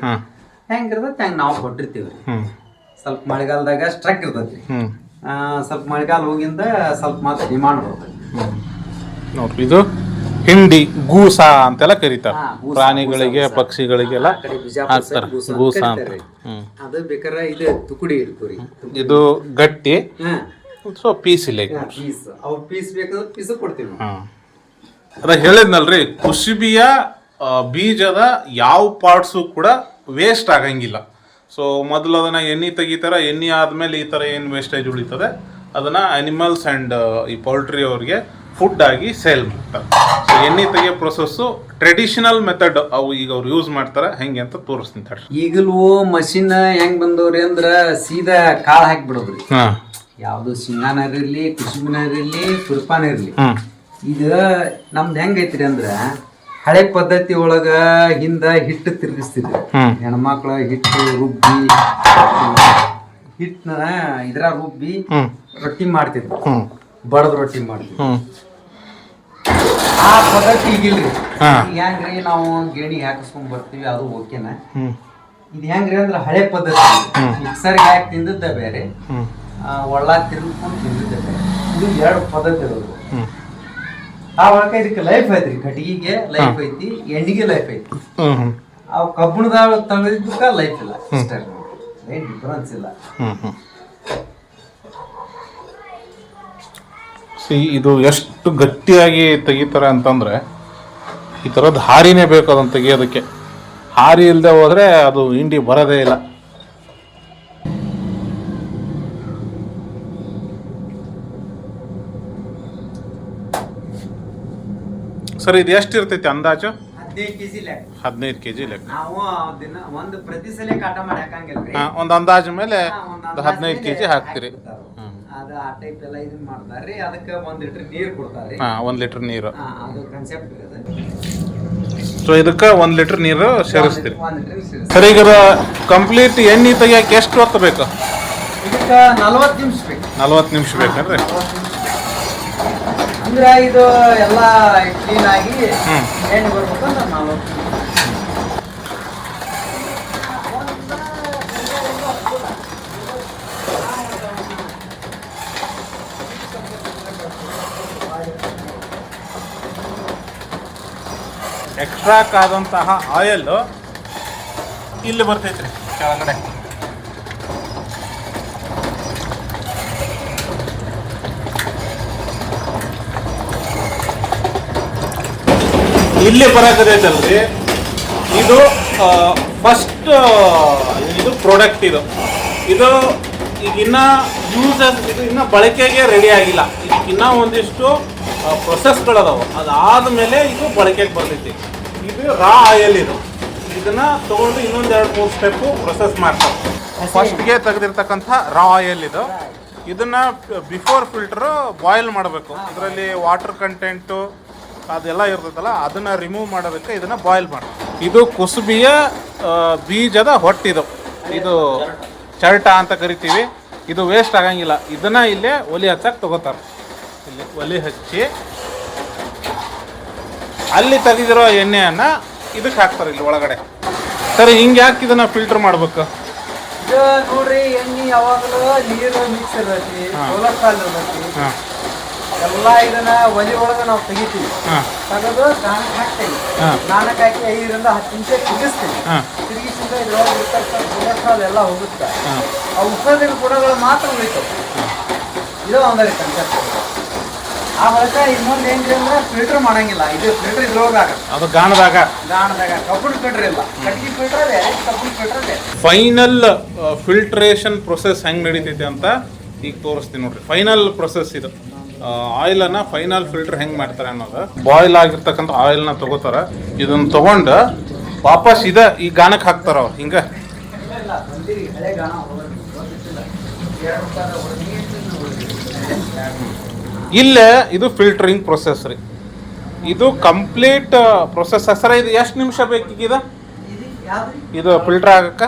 ಹೆಂಗಿರ್ತೈತಿ ಹಂಗ ನಾವು ಕೊಟ್ಟಿರ್ತೀವ್ರಿ. ಸ್ವಲ್ಪ ಮಳೆಗಾಲದಾಗ ಸ್ಟ್ರಕ್ ಇರ್ತೈತ್ರಿ, ಸ್ವಲ್ಪ ಮಳೆಗಾಲ ಹೋಗಿಂದ ಸ್ವಲ್ಪ ಮಾತ್ರ ಡಿಮಾಂಡ್ ಬರ್ತೈತಿ ನೋಡ್ರಿ. ಇದು ಹಿಂಡಿ ಗೂಸ ಅಂತೆಲ್ಲ ಕರೀತಾರ, ಪ್ರಾಣಿಗಳಿಗೆ ಪಕ್ಷಿಗಳಿಗೆಲ್ಲ ಹಾಕ್ತಾರ ಗೂಸ ಅಂತ. ಅದು ಬೇಕಾರೆ ಇದು ತುಕಡಿ ಇರ್ತವ್ರಿ. ಇದು ಗಟ್ಟಿ, ಸೊ ಪೀಸ್ ಇಲ್ಲ. ಪೀಸ್ ಬೇಕಾದ್ರೆ ಪೀಸ್ ಕೊಡ್ತೀವಿ. ಅದ ಹೇಳಿದ್ನಲ್ರಿ, ಕುಸುಬಿಯ ಬೀಜದ ಯಾವ ಪಾರ್ಟ್ಸು ಕೂಡ ವೇಸ್ಟ್ ಆಗಂಗಿಲ್ಲ. ಸೊ ಮೊದಲು ಅದನ್ನ ಎಣ್ಣೆ ತೆಗಿತಾರ, ಎಣ್ಣೆ ಆದ್ಮೇಲೆ ಈ ಥರ ಏನು ವೇಸ್ಟೇಜ್ ಉಳಿತದೆ ಅದನ್ನ ಅನಿಮಲ್ಸ್ ಆ್ಯಂಡ್ ಈ ಪೌಲ್ಟ್ರಿ ಅವ್ರಿಗೆ ಫುಡ್ ಆಗಿ ಸೇಲ್ ಮಾಡ್ತಾರೆ. ಸೊ ಎಣ್ಣೆ ತೆಗಿಯೋ ಪ್ರೊಸೆಸ್ಸು ಟ್ರೆಡಿಷನಲ್ ಮೆಥಡ್ ಅವು ಈಗ ಅವ್ರು ಯೂಸ್ ಮಾಡ್ತಾರೆ, ಹೆಂಗೆ ಅಂತ ತೋರಿಸ್ತೀನಿ ತಡ್ರಿ. ಈಗಲೂ ಮಷಿನ್ ಹೆಂಗ್ ಬಂದವ್ರಿ ಅಂದ್ರ ಸೀದಾ ಕಾಳು ಹಾಕಿಬಿಡೋದ್ರಿ. ಯಾವ್ದು ಶೇಂಗಾನ ಇರ್ಲಿ, ಕುಸುಬಿನ ಇರ್ಲಿ, ಸುರ್ಪಾನ ಇರ್ಲಿ. ಇದು ನಮ್ದು ಹೆಂಗೈತ್ರಿ ಅಂದ್ರ ಹಳೆ ಪದ್ಧತಿ ಒಳಗ ಹಿಂದ ಹಿಟ್ಟು ತಿರ್ಗಿಸ್ತಿದ್ರಿ. ಹೆಣ್ಮಕ್ಳ ಹಿಟ್ಟು ರುಬ್ಬಿ ಹಿಟ್ಟನ ಇದ್ರ ರುಬ್ಬಿ ರೊಟ್ಟಿ ಮಾಡ್ತಿದ್ರು, ಬಡದ್ ರೊಟ್ಟಿ ಮಾಡ್ತಿದ್ರು. ಆ ಪದ್ಧತಿ ಈಗಿಲ್ರಿ. ಹೆಂಗ್ರಿ ನಾವು ಗೇಣಿಗೆ ಹಾಕಿಸ್ಕೊಂಡ್ ಬರ್ತೀವಿ, ಅದು ಓಕೆನಾ. ಇದು ಹೆಂಗ್ರಿ ಅಂದ್ರ ಹಳೆ ಪದ್ಧತಿ. ಮಿಕ್ಸರ್ಗೆ ಹಾಕಿ ತಿಂದದ್ದ ಬೇರೆ, ಒಳ್ಳ ತಿರ್ಗಿಸ್ಕೊಂಡು ತಿಂದಿದ್ದ ಬೇರೆ. ಇದು 2 ಪದ್ಧತಿ ಇರೋದು. ಆ ಒಳಕ ಇದಕ್ಕೆ ಲೈಫ್ ಐತ್ರಿ. ಕಟ್ಟಿಗೆಗೆ ಲೈಫ್ ಐತಿ, ಎಣ್ಣಿಗೆ ಲೈಫ್ ಐತಿ. ಅವು ಕಬ್ಬಣದಾಗ ತೆಗೆದಿದ್ದಕ್ಕ ಲೈಫ್ ಇಲ್ಲ. ಇಷ್ಟ ಡಿಫರೆನ್ಸ್ ಇಲ್ಲ. ಇದು ಎಷ್ಟು ಗಟ್ಟಿಯಾಗಿ ತೆಗಿತಾರೆ ಅಂತಂದ್ರೆ, ಈ ಥರದ್ದು ಹಾರಿನೇ ಬೇಕು ಅದನ್ನು ತೆಗಿಯೋದಕ್ಕೆ. ಹಾರಿ ಇಲ್ಲದೆ ಹೋದ್ರೆ ಅದು ಹಿಂಡಿ ಬರೋದೇ ಇಲ್ಲ. ಸರ್ ಇದು ಎಷ್ಟು ಇರ್ತೈತಿ ಅಂದಾಜು? 15 ಕೆಜಿ ಲೆಕ್ಕ. 15 ಕೆಜಿ ಲೆಕ್ಕ. ನಾವು ದಿನ ಒಂದು ಪ್ರತಿ ಸಲ ಕಾಟ ಮಾಡಿ ಹಾಕಂಗಿಲ್ರಿ. ಒಂದು ಅಂದಾಜು ಮೇಲೆ 15 ಕೆಜಿ ಹಾಕ್ತೀರಿ. ಅದು ಆ ಟೈಪ್ ಎಲ್ಲ ಇದನ್ನ ಮಾಡ್ತಾರ್ರಿ. ಅದಕ್ಕೆ 1 ಲೀಟರ್ ನೀರು ಕೊಡ್ತಾರ್ರಿ. 1 ಲೀಟರ್ ನೀರು. ಅದು ಕಾನ್ಸೆಪ್ಟ್ ಇದೆ. ಸೊ ಇದಕ್ಕೆ 1 ಲೀಟರ್ ನೀರು ಸೇರಿಸ್ತೀರಿ. 1 ಲೀಟರ್ ಸೇರಿಸ್ತೀರಿ. ಸರ್ ಈಗ ಕಂಪ್ಲೀಟ್ ಎಣ್ಣೆ ತೆಗಿಯಕ್ಕೆ ಎಷ್ಟು ಹೊತ್ತು ಬೇಕು? ಇದಕ್ಕೆ 40 ನಿಮಿಷ ಬೇಕು. 40 ನಿಮಿಷ ಬೇಕಂದ್ರೆ ಅಂದ್ರೆ ಇದು ಎಲ್ಲ ಕ್ಲೀನ್ ಆಗಿ ಎಣ್ಣೆ ಬರ್ಬೇಕಂದ್ರೆ 40 ನಿಮಿಷ. ಎಕ್ಸ್ಟ್ರಾಕ್ಟ್ ಆದಂತಹ ಆಯಿಲ್ ಇಲ್ಲಿ ಬರ್ತೈತ್ರಿ ಕೆಳಗಡೆ. ಇಲ್ಲಿ ಬರಕತೈತಲ್ರಿ, ಇದು ಫಸ್ಟ್ ಇದು ಪ್ರಾಡಕ್ಟ್. ಇದು ಈಗ ಇನ್ನ ಯೂಸಸ್, ಇದು ಇನ್ನ ಬಳಕೆಗೆ ರೆಡಿ ಆಗಿಲ್ಲ. ಇನ್ನ ಒಂದಿಷ್ಟು ಪ್ರೊಸೆಸ್ಗಳದಾವು, ಅದಾದ್ಮೇಲೆ ಇದು ಬಳಕೆಗೆ ಬರ್ತೈತಿ. ಇದು ರಾ ಆಯಿಲ್. ಇದನ್ನ ತಗೊಂಡು ಇನ್ನೊಂದು 2-3 ಸ್ಟೆಪ್ಪು ಪ್ರೊಸೆಸ್ ಮಾಡ್ತಾರೆ. ಫಸ್ಟ್ಗೆ ತೆಗೆದಿರ್ತಕ್ಕಂಥ ರಾ ಆಯಿಲ್ ಇದನ್ನ ಬಿಫೋರ್ ಫಿಲ್ಟರ್ ಬಾಯ್ಲ್ ಮಾಡಬೇಕು. ಇದರಲ್ಲಿ ವಾಟರ್ ಕಂಟೆಂಟು ಅದೆಲ್ಲ ಇರ್ತೈತಲ್ಲ, ಅದನ್ನ ರಿಮೂವ್ ಮಾಡೋದಕ್ಕೆ ಇದನ್ನ ಬಾಯ್ಲ್ ಮಾಡಿ. ಇದು ಕುಸುಬಿಯ ಬೀಜದ ಹೊಟ್ಟಿದು, ಇದು ಚರ್ಟ ಅಂತ ಕರಿತೀವಿ. ಇದು ವೇಸ್ಟ್ ಆಗಂಗಿಲ್ಲ. ಇದನ್ನ ಇಲ್ಲೇ ಒಲಿ ಹಚ್ಚಕ್ಕೆ ತಗೋತಾರೆ. ಇಲ್ಲಿ ಒಲಿ ಹಚ್ಚಿ ಅಲ್ಲಿ ತೆಗೆದಿರೋ ಎಣ್ಣೆಯನ್ನ ಇದಕ್ಕೆ ಹಾಕ್ತಾರೆ ಇಲ್ಲಿ ಒಳಗಡೆ. ಸರಿ, ಹಿಂಗೆ ಯಾಕೆ ಇದನ್ನ ಫಿಲ್ಟರ್ ಮಾಡ್ಬೇಕು? ಇದು ನೋಡ್ರಿ, ಎಣ್ಣೆ ಯಾವಾಗಲೂ ನೀರು ಮಿಕ್ಸ್ ಇರ್ತೈತಿ, ಕೊಲೆಸ್ಟ್ರಾಲ್ ಇರ್ತೈತಿ. ಎಲ್ಲ ಇದನ್ನ ಒಲಿ ಒಳಗೆ ನಾವು ತೆಗಿತೀವಿ. ತೆಗೆದು ಗಾಣಕ್ಕೆ ಹಾಕ್ತೇವೆ. ಗಾಣಕ್ಕೆ ಹಾಕಿ 5 ರಿಂದ 10 ನಿಮಿಷ ತಿರುಗಿಸ್ತೀವಿ. ತಿರುಗಿಸಿದ ಇದ್ರೊಳಗೆ ಇರ್ತಕ್ಕಂಥ ಕೊಲೆಸ್ಟ್ರಾಲ್ ಎಲ್ಲ ಹೋಗುತ್ತೆ. ಆ ಉಪಯೋಗದ ಗುಣಗಳು ಮಾತ್ರ ಉಳಿತಾವೆ. ಇದು ಒಂದರಿ ಕನ್ಸೆಪ್ಟ್. ಆ ಬಳಿಕ ಇನ್ನೊಂದು ಏನ್ರಿ ಅಂದ್ರೆ ಫಿಲ್ಟರ್ ಮಾಡಂಗಿಲ್ಲ. ಇದು ಫಿಲ್ಟರ್ ಇದ್ರೊಳಗೆ ಅದು ಗಾಣದಾಗ ಕಬ್ಬಿಣ ಫಿಲ್ಟರ್ ಇಲ್ಲ, ಕಟ್ಟಿಗೆ ಫಿಲ್ಟರ್ ಇದೆ, ಕಬ್ಬಿಣ ಫಿಲ್ಟರ್ ಇದೆ. ಫೈನಲ್ ಫಿಲ್ಟ್ರೇಷನ್ ಪ್ರೊಸೆಸ್ ಹೆಂಗೆ ನಡೀತೈತೆ ಅಂತ ಈಗ ತೋರಿಸ್ತೀನಿ ನೋಡ್ರಿ. ಫೈನಲ್ ಪ್ರೊಸೆಸ್ ಇದು. ಆಯಿಲನ್ನು ಫೈನಲ್ ಫಿಲ್ಟರ್ ಹೆಂಗೆ ಮಾಡ್ತಾರೆ ಅನ್ನೋದು. ಬಾಯ್ಲ್ ಆಗಿರ್ತಕ್ಕಂಥ ಆಯಿಲ್ನ ತಗೋತಾರೆ. ಇದನ್ನ ತಗೊಂಡು ವಾಪಸ್ ಈ ಗಾಣಕ್ಕೆ ಹಾಕ್ತಾರ ಅವ್ರು. ಹಿಂಗೆ ಇಲ್ಲೇ ಇದು ಫಿಲ್ಟರಿಂಗ್ ಪ್ರೊಸೆಸ್ ರೀ. ಇದು ಕಂಪ್ಲೀಟ್ ಪ್ರೊಸೆಸ್. ಸರ ಇದು ಎಷ್ಟು ನಿಮಿಷ ಬೇಕೀಗ ಇದು ಫಿಲ್ಟರ್ ಆಗಕ್ಕೆ?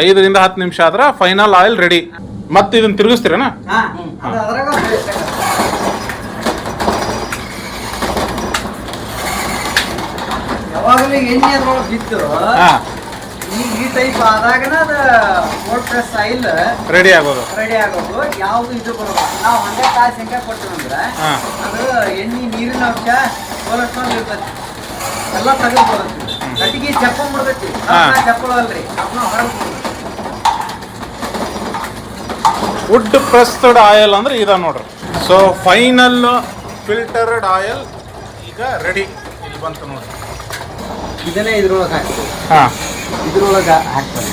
5 ರಿಂದ 10 ನಿಮಿಷ ಆದ್ರೆ ಫೈನಲ್ ಆಯಿಲ್ ರೆಡಿ. ಮತ್ತೆ ಇದನ್ನ ತಿರುಗಿಸ್ತೀರನ? ಯಾವಾಗಲೂ ಎಣ್ಣೆ ಅದ್ರೊಳಗೆ ಬಿತ್ತು ಈ ಟೈಪ್ ಆದಾಗನ ಅದು ಕೋಲ್ಡ್ ಪ್ರೆಸ್ ಆಯಿಲ್ ರೆಡಿ ಆಗೋದು. ಯಾವ್ದು ಇದು ಬರೋದು. ನಾವು 100 ತಾಸು ಹೆಂಗೆ ಕೊಡ್ತೀವಂದ್ರೆ ಅದು ಎಣ್ಣೆ, ನೀರಿನ ಅಂಶ, ಕೊಲೆಸ್ಟ್ರಾಲ್ ಇರ್ತೈತಿ, ಎಲ್ಲ ತೆಗೆದು ಬರುತ್ತೆ. ಕಟ್ಟಿಗೆ ಚಪ್ಪಲ್ ಬಿಡ್ತೈತಿ, ಚಪ್ಪಲ್ ಅಲ್ರಿ, ಹೊರಗೆ ವುಡ್ ಪ್ರೆಸ್ಡ್ ಆಯಿಲ್ ಅಂದ್ರೆ ಇದ ನೋಡ್ರಿ. ಸೊ ಫೈನಲ್ ಫಿಲ್ಟರ್ಡ್ ಆಯಿಲ್ ಈಗ ರೆಡಿ. ಇಲ್ಲಿ ಬಂತು ನೋಡ್ರಿ. ಇದನ್ನೇ ಇದ್ರೊಳಗೆ ಹಾಕ್ತೀವಿ. ಇದ್ರೊಳಗೆ ಹಾಕ್ತಾರೆ.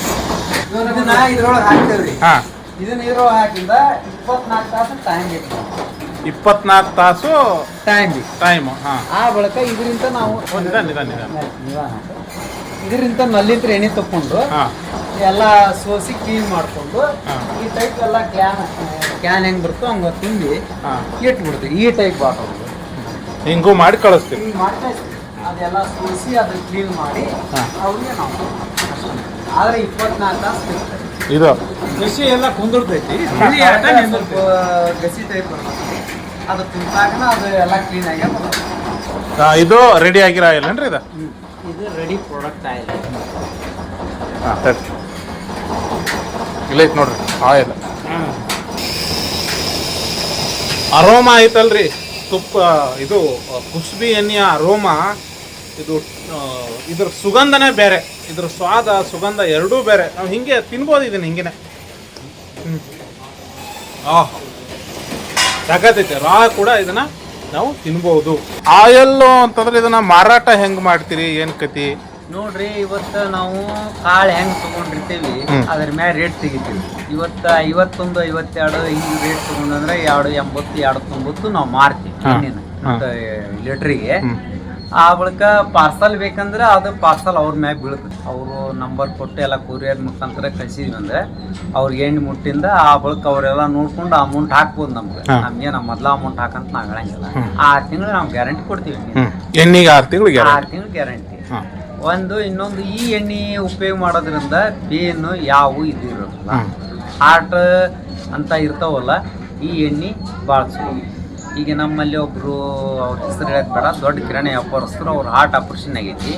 ಇದನ್ನ ಇದ್ರೊಳಗೆ ಹಾಕ್ತೇವ್ರಿ. ಇದನ್ನ ಇದ್ರೊಳಗೆ ಹಾಕಿಂದ 24 ತಾಸು ಟೈಮ್ ಬೇಕು. 24 ತಾಸು ಟೈಮ್. ಆ ಬಳಿಕ ಇದರಿಂದ ನಾವು ಇದರಿಂದ ನಲ್ಲಿಂದ ಎಣ್ಣೆ ತಕೊಂಡು ಎಲ್ಲ ಸೋಸಿ ಕ್ಲೀನ್ ಮಾಡ್ಕೊಂಡು ಈ ಟೈಪ್ ಎಲ್ಲ ಕ್ಯಾನ್ ಹೆಂಗ್ ಬರ್ತೋ ಹಂಗ ತುಂಬಿ ಇಟ್ಬಿಡ್ತೀವಿ. ಈ ಟೈಪ್ ಬಾಟಲ್ ಹಿಂಗೂ ಮಾಡಿ ಕಳಿಸ್ತೀವಿ. ಅದೆಲ್ಲ ಸೋಸಿ ಅದನ್ನ ಕ್ಲೀನ್ ಮಾಡಿ ಅವ್ರಿಗೆ ನಾವು. ಆದ್ರೆ 24 ತಾಸು ಇದು ಗಸಿ ಎಲ್ಲ ಕುಂದಿರ್ತೈತಿ. ಗಸಿ ಟೈಪ್ ಬರ್ತೈತಿ. ಅದು ತುಂಬಿದಾಗ ಅದು ಎಲ್ಲ ಕ್ಲೀನ್ ಆಗಿ ಇದು ರೆಡಿ ಆಗಿರೋ ಆಯಿಲ್ ಏನ್ರಿ? ಇದು ರೆಡಿ ಪ್ರಾಡಕ್ಟ್ ಆಯಿಲ್. ಇಲ್ಲ ಐತೆ ನೋಡ್ರಿ ಆಯಿಲ್. ಅರೋಮಾ ಐತಲ್ರಿ, ತುಪ್ಪ ಇದು ಕುಸುಬಿ ಎಣ್ಣೆಯ ಅರೋಮಾ. ಇದು ಇದ್ರ ಸುಗಂಧನೇ ಬೇರೆ, ಇದ್ರ ಸ್ವಾದ ಸುಗಂಧ ಎರಡೂ ಬೇರೆ. ನಾವು ಹಿಂಗೆ ತಿನ್ಬೋದು ಇದನ್ನ ಹಿಂಗೇನೆ. ಸಾಕತೈತೆ ರಾ ಕೂಡ ಇದನ್ನ ನಾವು ತಿನ್ಬೋದು. ಆಯಿಲ್ ಅಂತಂದ್ರೆ ಇದನ್ನ ಮಾರಾಟ ಹೆಂಗ್ ಮಾಡ್ತೀರಿ, ಏನ್ ಕತಿ? ನೋಡ್ರಿ, ಇವತ್ತು ನಾವು ಕಾಳು ಹೆಂಗ್ ತಗೊಂಡಿರ್ತೀವಿ ಅದ್ರ ಮ್ಯಾಲ ರೇಟ್ ತೆಗಿತೀವಿ. ಇವತ್ತು 51, 52 ಹಿಂಗ್ ರೇಟ್ ತಗೊಂಡ್ರೆ 280, 290 ನಾವು ಮಾರ್ತೀವಿ. ಮತ್ತು ಲೀಟ್ರಿಗೆ. ಆ ಬಳಿಕ ಪಾರ್ಸಲ್ ಬೇಕಂದ್ರೆ ಅದು ಪಾರ್ಸಲ್ ಅವ್ರ ಮ್ಯಾಗ ಬೀಳ್ತದೆ. ಅವರು ನಂಬರ್ ಕೊಟ್ಟು ಎಲ್ಲ ಕೊರಿಯರ್ ಮುಖಾಂತರ ಕಳಿಸಿದ್ವಿ ಅಂದ್ರೆ ಅವ್ರಿಗೆ ಎಣ್ಣೆ ಮುಟ್ಟಿಂದ ಆ ಬಳಿಕ ಅವರೆಲ್ಲ ನೋಡ್ಕೊಂಡು ಅಮೌಂಟ್ ಹಾಕ್ಬೋದು ನಮ್ಗೆ. ನಮ್ಗೆ ನಮ್ಮ ಮೊದಲ ಅಮೌಂಟ್ ಹಾಕಂತ ನಾವು ಹೇಳಂಗಿಲ್ಲ. 6 ತಿಂಗಳು ನಾವು ಗ್ಯಾರಂಟಿ ಕೊಡ್ತೀವಿ. ಎಣ್ಣೆಗೆ 6 ತಿಂಗಳು 6 ತಿಂಗಳು ಗ್ಯಾರಂಟಿ. ಇನ್ನೊಂದು ಈ ಎಣ್ಣೆ ಉಪಯೋಗ ಮಾಡೋದ್ರಿಂದ ಬೇನು ಯಾವ ಇದು ಇರೋದಿಲ್ಲ. ಹಾರ್ಟ್ ಅಂತ ಇರ್ತಾವಲ್ಲ, ಈ ಎಣ್ಣೆ ಭಾಳ ಚಲೋ. ಈಗ ನಮ್ಮಲ್ಲಿ ಒಬ್ರು ಅವ್ರ ಹೆಸರು ಹೇಳಕ್ ಬೇಡ, ದೊಡ್ಡ ಕಿರಾಣಿ ವ್ಯಾಪಾರಸ್ಥರು, ಅವ್ರ ಹಾರ್ಟ್ ಆಪರೇಷನ್ ಆಗೈತಿ.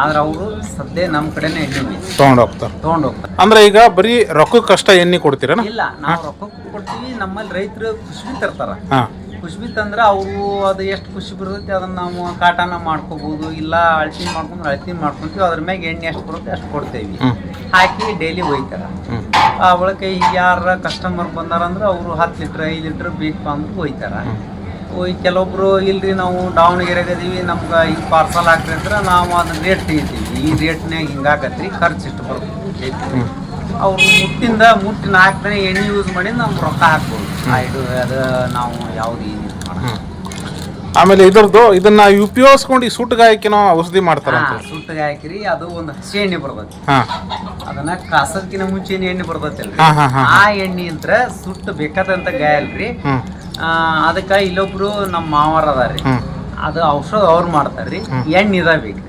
ಆದ್ರೆ ಅವರು ಸದ್ಯ ನಮ್ಮ ಕಡೆನೇ ಎಣ್ಣೆ ತಗೊಂಡು ಹೋಗ್ತಾರೆ. ಅಂದ್ರೆ ಈಗ ಬರೀ ರೊಕ್ಕಕ್ಕಷ್ಟ ಎಣ್ಣೆ ಕೊಡ್ತೀರ? ಇಲ್ಲ, ನಾವು ರೊಕ್ಕ ಕೊಡ್ತೀವಿ. ನಮ್ಮಲ್ಲಿ ರೈತರು ಖುಷಿ ತರ್ತಾರ. ಖುಷಿ ತಂದ್ರೆ ಅವರು ಅದು ಎಷ್ಟು ಖುಷಿ ಬರ್ತೈತಿ ಅದನ್ನ ನಾವು ಕಾಟಾನ ಮಾಡ್ಕೋಬಹುದು. ಇಲ್ಲ ಅಳತಿನ ಮಾಡ್ಕೊಂಡ್ರೆ ಅಳತಿನ ಮಾಡ್ಕೊಂತೀವಿ. ಅದ್ರ ಮ್ಯಾಗ ಎಣ್ಣೆ ಎಷ್ಟು ಬರುತ್ತೆ ಅಷ್ಟು ಕೊಡ್ತೇವಿ. ಹಾಕಿ ಡೈಲಿ ಒಯ್ತಾರ. ಆ ಬಳಿಕ ಈಗ ಯಾರ ಕಸ್ಟಮರ್ ಬಂದಾರಂದ್ರೆ ಅವರು 10 ಲೀಟ್ರ್ 5 ಲೀಟ್ರ್ ಬೇಕು ಅಂದ್ರೆ ಒಯ್ತಾರ. ಕೆಲವೊಬ್ರು ಇಲ್ರಿ ನಾವು ದಾವಣಗೆರೆಗೆ ಅದೀವಿ, ನಮ್ಗೆ ಈಗ ಪಾರ್ಸಲ್ ಹಾಕ್ರಿ ಅಂದ್ರೆ ನಾವು ಅದನ್ನ ರೇಟ್ ತೆಗಿತೀವಿ. ಈ ರೇಟ್ನಾಗ ಹಿಂಗಾಕತ್ರಿ, ಖರ್ಚು ಇಷ್ಟು ಬರುತ್ತೆ. ಅವ್ರು ಮುಟ್ಟಿನ ಹಾಕ್ತಾನೆ ಎಣ್ಣೆ ಯೂಸ್ ಮಾಡಿ ನಮ್ಗೆ ರೊಕ್ಕ ಹಾಕ್ಬೋದು. ಅದು ನಾವು ಯಾವ್ದು ಏನು ಮಾಡೋಣ. ಆಮೇಲೆ ಇದನ್ನ ಉಪಯೋಗಿಸ್ಕೊಂಡು ಈ ಸುಟ್ಟಗಾಯಕಿನೋ ಔಷಧಿ ಮಾಡ್ತಾರ? ಸುಟ್ಟಗಾಯಕಿರಿ ಅದು ಒಂದು ಹಸಿ ಎಣ್ಣೆ ಬರ್ತೈತಿ. ಅದನ್ನ ಕಾಸದ್ಕಿನ ಮುಂಚೆ ಎಣ್ಣೆ ಬರ್ತೈತಲ್ರಿ, ಆ ಎಣ್ಣೆ ಅಂತ ಸುಟ್ಟು ಬೇಕಾದಂತ ಗಾಯ ಅಲ್ರಿ. ಅದಕ್ಕೆ ಇಲ್ಲೊಬ್ರು ನಮ್ಮ ಮಾವಾರ ಅದಾರಿ, ಅದು ಔಷಧ ಅವ್ರು ಮಾಡ್ತಾರ್ರಿ. ಎಣ್ಣೆ ಬೇಕ್ರಿ.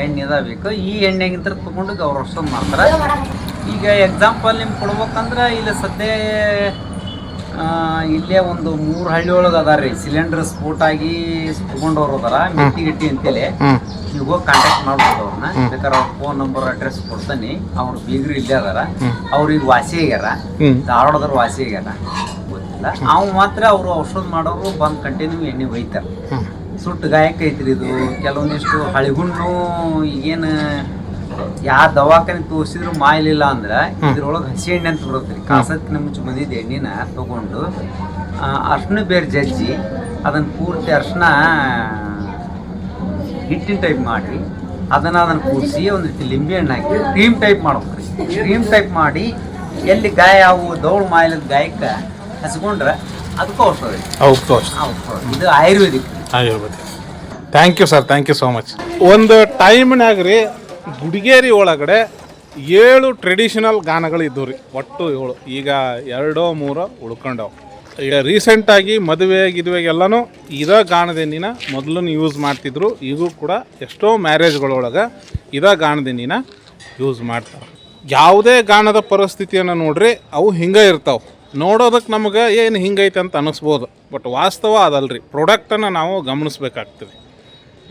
ಎಣ್ಣೆ ಬೇಕು. ಈ ಎಣ್ಣೆಗಿಂತ ತಗೊಂಡು ಅವ್ರು ಔಷಧ ಮಾಡ್ತಾರ. ಈಗ ಎಕ್ಸಾಂಪಲ್ ನಿಮ್ಗೆ ಕೊಡ್ಬೇಕಂದ್ರೆ ಇಲ್ಲಿ ಸದ್ಯ ಇಲ್ಲೇ ಒಂದು 3 ಹಳ್ಳಿ ಒಳಗೆ ಅದಾರ ಸಿಲಿಂಡರ್ ಸ್ಫೋಟ ಆಗಿ ತಗೊಂಡವ್ರು ಅದಾರ. ಮೆಟ್ಟಿಗಿಟ್ಟಿ ಅಂತೇಳಿ ನೀವು ಹೋಗಿ ಕಾಂಟ್ಯಾಕ್ಟ್ ಮಾಡ್ಬೋದು ಅವ್ರನ್ನ. ಬೇಕಾದ್ರೆ ಅವ್ರ ಫೋನ್ ನಂಬರ್ ಅಡ್ರೆಸ್ ಕೊಡ್ತಾನೆ. ಅವ್ರು ಬೀಗ್ರು ಇಲ್ಲೇ ಅದಾರ. ಅವ್ರಿಗೆ ವಾಸಿ ಆಗ್ಯಾರ, ಧಾರವಾಡದವ್ರು ವಾಸಿ ಆಗ್ಯಾರ ಗೊತ್ತಿಲ್ಲ. ಅವು ಮಾತ್ರ ಅವರು ಔಷಧ ಮಾಡೋರು ಬಂದು ಕಂಟಿನ್ಯೂ ಎಣ್ಣೆ ಒಯ್ತಾರೆ. ಸುಟ್ಟು ಗಾಯಕ್ಕೆ ಐತ್ರಿ ಇದು. ಕೆಲವೊಂದಿಷ್ಟು ಹಳಿಗುಣ್ಣು ಈಗೇನು ಯಾವ ದವಾಖಾನೆ ತೋರಿಸಿದ್ರು ಮಾಯಲಿಲ್ಲ ಅಂದ್ರೆ ಇದ್ರೊಳಗೆ ಹಸಿ ಎಣ್ಣೆ ಅಂತ ಬರುತ್ತೆ. ಕಾಸಕ್ಕಿನ ಮುಂಚೆ ಬಂದಿದ್ದು ಎಣ್ಣೆನ ತಗೊಂಡು ಅರ್ಶಿನ ಬೇರೆ ಜಜ್ಜಿ ಅದನ್ನು ಪೂರ್ತಿ ಅರ್ಶಿನ ಹಿಟ್ಟಿನ ಟೈಪ್ ಮಾಡಿ ಅದನ್ನು ಕೂಡಿಸಿ ಒಂದು ರೀತಿ ಲಿಂಬೆ ಹಣ್ಣು ಹಾಕಿ ಕ್ರೀಮ್ ಟೈಪ್ ಮಾಡ್ಬೇಕ್ರಿ. ಕ್ರೀಮ್ ಟೈಪ್ ಮಾಡಿ ಎಲ್ಲಿ ಗಾಯ ಅವು ದೌಡ್ ಮಾಯಲದ ಗಾಯಕ್ಕೆ ಹಚ್ಕೊಂಡ್ರೆ ಅದಕ್ಕೂ ಔಷಧ. ಇದು ayurvedic. Thank you sir, thank you so much. ಒಂದು ಟೈಮ್ನಾಗ ರೀ ಗುಡಿಗೇರಿ ಒಳಗಡೆ 7 ಟ್ರೆಡಿಷನಲ್ ಗಾನಗಳು ಇದ್ದವು ರೀ, ಒಟ್ಟು 7. ಈಗ 2-3 ಉಳ್ಕೊಂಡವು. ಈಗ ರೀಸೆಂಟಾಗಿ ಮದುವೆಗೆಲ್ಲನೂ ಇದೇ ಗಾಣದೆಣ್ಣಿನ ಮೊದಲು ಯೂಸ್ ಮಾಡ್ತಿದ್ರು. ಈಗೂ ಕೂಡ ಎಷ್ಟೋ ಮ್ಯಾರೇಜ್ಗಳೊಳಗೆ ಇದೇ ಗಾಣದೆಣ್ಣಿನ ಯೂಸ್ ಮಾಡ್ತಾರೆ. ಯಾವುದೇ ಗಾಣದ ಪರಿಸ್ಥಿತಿಯನ್ನು ನೋಡ್ರಿ, ಅವು ಹಿಂಗೆ ಇರ್ತಾವೆ. ನೋಡೋದಕ್ಕೆ ನಮಗೆ ಏನು ಹಿಂಗೈತೆ ಅಂತ ಅನ್ನಿಸ್ಬೋದು, ಬಟ್ ವಾಸ್ತವ ಅದಲ್ರಿ. ಪ್ರಾಡಕ್ಟನ್ನು ನಾವು ಗಮನಿಸ್ಬೇಕಾಗ್ತದೆ.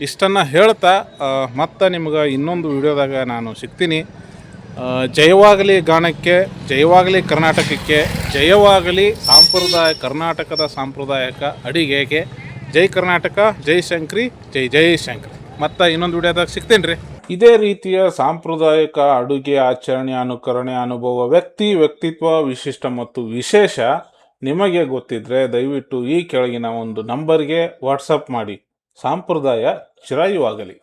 ಇಷ್ಟನ್ನು ಹೇಳ್ತಾ ಮತ್ತೆ ನಿಮ್ಗೆ ಇನ್ನೊಂದು ವಿಡಿಯೋದಾಗ ನಾನು ಸಿಗ್ತೀನಿ. ಜಯವಾಗಲಿ ಗಾನಕ್ಕೆ, ಜಯವಾಗಲಿ ಕರ್ನಾಟಕಕ್ಕೆ, ಜಯವಾಗಲಿ ಕರ್ನಾಟಕದ ಸಾಂಪ್ರದಾಯಿಕ ಅಡಿಗೆಗೆ. ಜೈ ಕರ್ನಾಟಕ, ಜೈ ಶಂಕ್ರಿ, ಜೈ ಜೈ ಶಂಕ್ರಿ. ಮತ್ತು ಇನ್ನೊಂದು ವಿಡಿಯೋದಾಗ ಸಿಗ್ತೀನಿ ರೀ. ಇದೇ ರೀತಿಯ ಸಾಂಪ್ರದಾಯಿಕ ಅಡುಗೆ ಆಚರಣೆ, ಅನುಕರಣೆ, ಅನುಭವ, ವ್ಯಕ್ತಿತ್ವ, ವಿಶಿಷ್ಟ ಮತ್ತು ವಿಶೇಷ ನಿಮಗೆ ಗೊತ್ತಿದ್ದರೆ ದಯವಿಟ್ಟು ಈ ಕೆಳಗಿನ ಒಂದು ನಂಬರ್ಗೆ ವಾಟ್ಸಪ್ ಮಾಡಿ. ಸಂಪ್ರದಾಯ ಚಿರಾಯುವಾಗಲಿ.